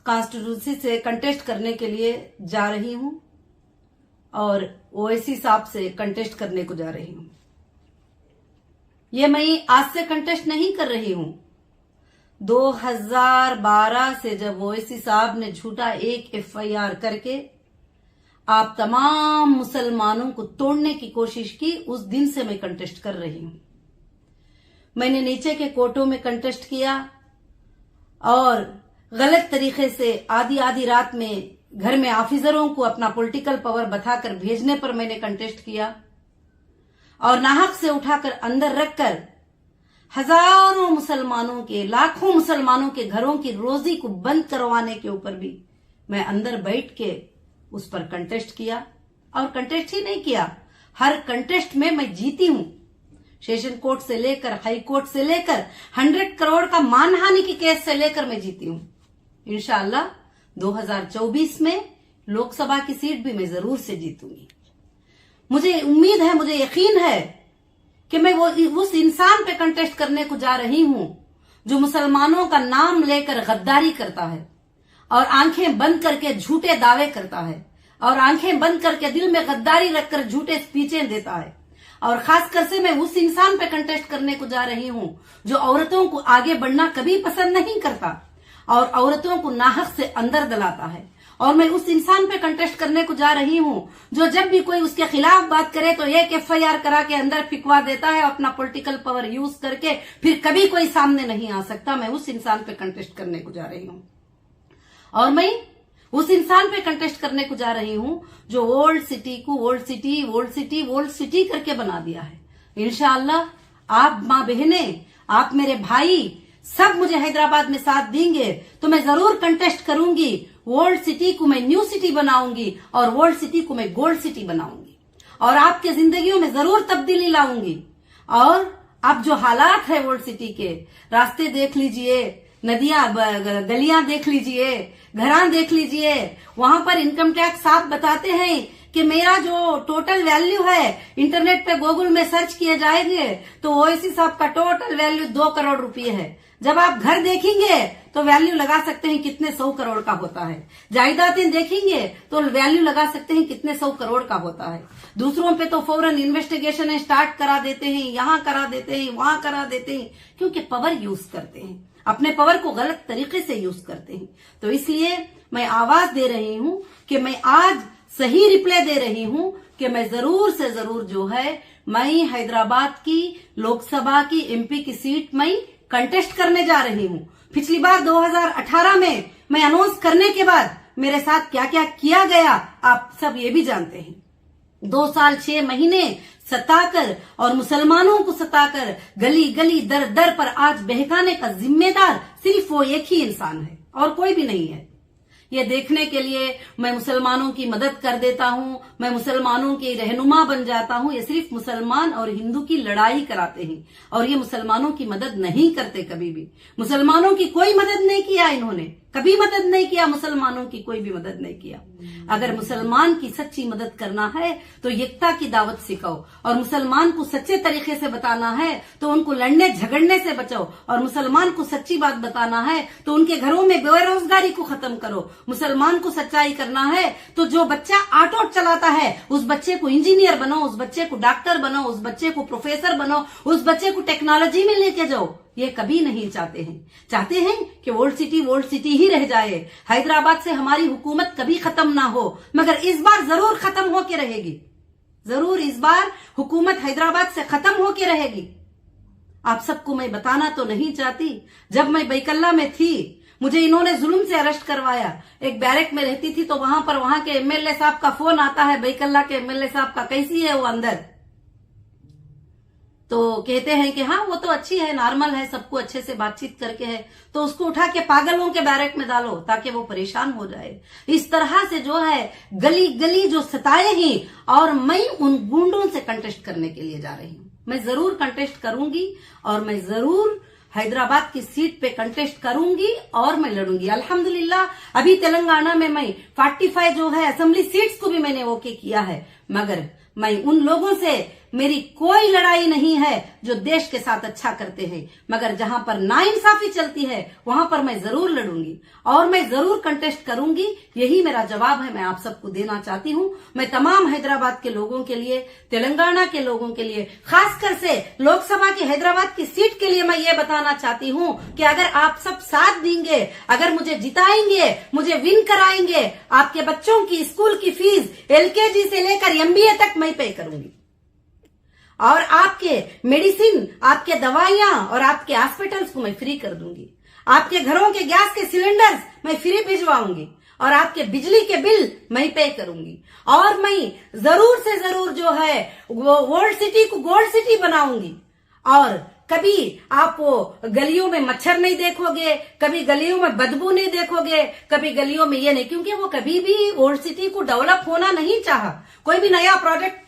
Constituency से contest करने के लिए जा रही हूं और ओवैसी साहब से कंटेस्ट करने को जा रही हूं। ये मैं आज से कंटेस्ट नहीं कर रही हूं। 2012 से जब ओवैसी साहब ने झूठा एक FIR करके आप तमाम मुसलमानों को तोड़ने की कोशिश की, उस दिन से मैं कंटेस्ट कर रही हूं। मैंने नीचे के कोर्टों में कंटेस्ट किया और गलत तरीके से आधी रात में घर में ऑफिसरों को अपना पॉलिटिकल पावर बताकर भेजने पर मैंने कंटेस्ट किया और नाहक से उठाकर अंदर रखकर हजारों मुसलमानों के, लाखों मुसलमानों के घरों की रोजी को बंद करवाने के ऊपर भी मैं अंदर बैठ के उस पर कंटेस्ट किया। और कंटेस्ट ही नहीं किया, हर कंटेस्ट में मैं जीती हूं। सेशन कोर्ट से लेकर हाई कोर्ट से लेकर 100 करोड़ का मानहानि की केस से लेकर मैं जीती हूं। इंशाअल्लाह 2024 में लोकसभा की सीट भी मैं जरूर से जीतूंगी। मुझे उम्मीद है, मुझे यकीन है कि मैं वो उस इंसान पे कंटेस्ट करने को जा रही हूं जो मुसलमानों का नाम लेकर गद्दारी करता है और आंखें बंद करके झूठे दावे करता है और आंखें बंद करके दिल में गद्दारी रखकर झूठे स्पीचें देता है। और खासकर से मैं उस इंसान पे कंटेस्ट करने को जा रही हूं जो औरतों को आगे बढ़ना कभी पसंद नहीं करता और औरतों को नाहक से अंदर दलाता है। और मैं उस इंसान पे कंटेस्ट करने को जा रही हूं जो जब भी कोई उसके खिलाफ बात करे तो एक FIR करा के अंदर फिकवा देता है अपना पॉलिटिकल पावर यूज करके, फिर कभी कोई सामने नहीं आ सकता। मैं उस इंसान पे कंटेस्ट करने को जा रही हूं और मैं उस इंसान पे कंटेस्ट करने को जा रही हूं जो ओल्ड सिटी को ओल्ड सिटी करके बना दिया है। इंशाअल्लाह आप माँ बहने, आप मेरे भाई सब मुझे हैदराबाद में साथ देंगे तो मैं जरूर कंटेस्ट करूंगी। ओल्ड सिटी को मैं न्यू सिटी बनाऊंगी और ओल्ड सिटी को मैं गोल्ड सिटी बनाऊंगी और आपके जिंदगियों में जरूर तब्दीली लाऊंगी। और अब जो हालात है ओल्ड सिटी के, रास्ते देख लीजिए, नदियां, गलियां देख लीजिए, घरां देख लीजिए, वहां पर इनकम टैक्स साफ बताते हैं कि मेरा जो टोटल वैल्यू है, इंटरनेट पे गूगल में सर्च किए जाएंगे तो ओवैसी साहब का टोटल वैल्यू 2 करोड़ रुपए है। जब आप घर देखेंगे तो वैल्यू लगा सकते हैं कितने 100 करोड़ का होता है। जायदादें देखेंगे तो वैल्यू लगा सकते हैं कितने 100 करोड़ का होता है। दूसरों पे तो फौरन इन्वेस्टिगेशन स्टार्ट करा देते हैं, यहाँ करा देते हैं, वहां करा देते हैं, क्योंकि पावर यूज करते हैं, अपने पावर को गलत तरीके से यूज करते हैं। तो इसलिए मैं आवाज दे रही हूं कि मैं आज सही रिप्लाई दे रही हूं कि मैं जरूर से जरूर जो है मैं हैदराबाद की लोकसभा की MP की सीट मैं कंटेस्ट करने जा रही हूं। पिछली बार 2018 में मैं अनाउंस करने के बाद मेरे साथ क्या क्या किया गया आप सब ये भी जानते हैं। 2 साल 6 महीने सताकर और मुसलमानों को सताकर गली गली दर दर पर आज बहकाने का जिम्मेदार सिर्फ वो एक ही इंसान है और कोई भी नहीं है। ये देखने के लिए मैं मुसलमानों की मदद कर देता हूं, मैं मुसलमानों की रहनुमा बन जाता हूं, ये सिर्फ मुसलमान और हिंदू की लड़ाई कराते हैं और ये मुसलमानों की मदद नहीं करते। कभी भी मुसलमानों की कोई मदद नहीं किया, इन्होंने कभी मदद नहीं किया, मुसलमानों की कोई भी मदद नहीं किया। अगर मुसलमान की सच्ची मदद करना है तो एकता की दावत सिखाओ और मुसलमान को सच्चे तरीके से बताना है तो उनको लड़ने झगड़ने से बचाओ और मुसलमान को सच्ची बात बताना है तो उनके घरों में बेरोजगारी को खत्म करो। मुसलमान को सच्चाई करना है तो जो बच्चा ऑटो चलाता है उस बच्चे को इंजीनियर बनाओ, उस बच्चे को डॉक्टर बनाओ, उस बच्चे को प्रोफेसर बनाओ, उस बच्चे को टेक्नोलॉजी में लेके जाओ। ये कभी नहीं चाहते हैं, चाहते हैं कि ओल्ड सिटी ही रह जाए, हैदराबाद से हमारी हुकूमत कभी खत्म ना हो। मगर इस बार जरूर खत्म होके रहेगी, जरूर इस बार हुकूमत हैदराबाद से खत्म होके रहेगी। आप सबको मैं बताना तो नहीं चाहती, जब मैं बैकल्ला में थी मुझे इन्होंने जुल्म से अरेस्ट करवाया। एक बैरक में रहती थी तो वहां पर वहां के MLA साहब का फोन आता है, बैकल्ला के MLA साहब का, कैसी है वो अंदर, तो कहते हैं कि हाँ वो तो अच्छी है, नॉर्मल है, सबको अच्छे से बातचीत करके है। तो उसको उठा के पागलों के बैरक में डालो ताकि वो परेशान हो जाए। इस तरह से जो है गली गली जो सताए ही, और मैं उन गुंडों से कंटेस्ट करने के लिए जा रही हूं। मैं जरूर कंटेस्ट करूंगी और मैं जरूर हैदराबाद की सीट पे कंटेस्ट करूंगी और मैं लड़ूंगी। अल्हम्दुलिल्लाह अभी तेलंगाना में मैं 45 जो है असेंबली सीट्स को भी मैंने ओके किया है, मगर मैं उन लोगों से मेरी कोई लड़ाई नहीं है जो देश के साथ अच्छा करते हैं, मगर जहां पर नाइंसाफी चलती है वहां पर मैं जरूर लड़ूंगी और मैं जरूर कंटेस्ट करूंगी। यही मेरा जवाब है, मैं आप सबको देना चाहती हूं। मैं तमाम हैदराबाद के लोगों के लिए, तेलंगाना के लोगों के लिए, खासकर से लोकसभा की हैदराबाद की सीट के लिए मैं ये बताना चाहती हूं कि अगर आप सब साथ देंगे, अगर मुझे जिताएंगे, मुझे विन कराएंगे, आपके बच्चों की स्कूल की फीस LKG से लेकर MBA तक मैं पे करूंगी और आपके मेडिसिन, आपके दवाइयां और आपके हॉस्पिटल्स को मैं फ्री कर दूंगी। आपके घरों के गैस के सिलेंडर्स मैं फ्री भिजवाऊंगी और आपके बिजली के बिल मैं पे करूंगी। और मैं जरूर से जरूर जो है वो वर्ल्ड सिटी को गोल्ड सिटी बनाऊंगी। और कभी आप वो गलियों में मच्छर नहीं देखोगे, कभी गलियों में बदबू नहीं देखोगे, कभी गलियों में ये नहीं, क्योंकि वो कभी भी ओल्ड सिटी को डेवलप होना नहीं चाहा। कोई भी नया प्रोजेक्ट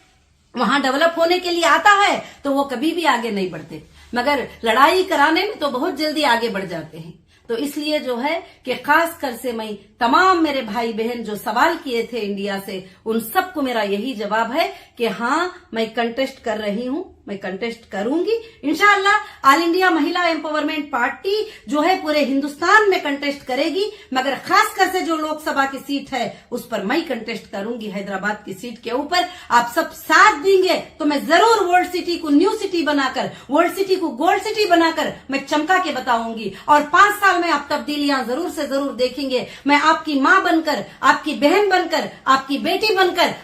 वहां डेवलप होने के लिए आता है तो वो कभी भी आगे नहीं बढ़ते, मगर लड़ाई कराने में तो बहुत जल्दी आगे बढ़ जाते हैं। तो इसलिए जो है कि खास कर से मैं तमाम मेरे भाई बहन जो सवाल किए थे इंडिया से, उन सबको मेरा यही जवाब है कि हाँ, मैं कंटेस्ट कर रही हूं, मैं कंटेस्ट करूंगी इंशाअल्लाह। ऑल इंडिया महिला एम्पावरमेंट पार्टी जो है पूरे हिंदुस्तान में कंटेस्ट करेगी, मगर खासकर से जो लोकसभा की सीट है उस पर मैं कंटेस्ट करूंगी, हैदराबाद की सीट के ऊपर। आप सब साथ देंगे तो मैं जरूर वर्ल्ड सिटी को न्यू सिटी बनाकर, वर्ल्ड सिटी को गोल्ड सिटी बनाकर मैं चमका के बताऊंगी। और 5 साल में आप तब्दीलियां जरूर से जरूर देखेंगे। मैं आपकी मां बनकर, आपकी बहन बनकर, आपकी बेटी बनकर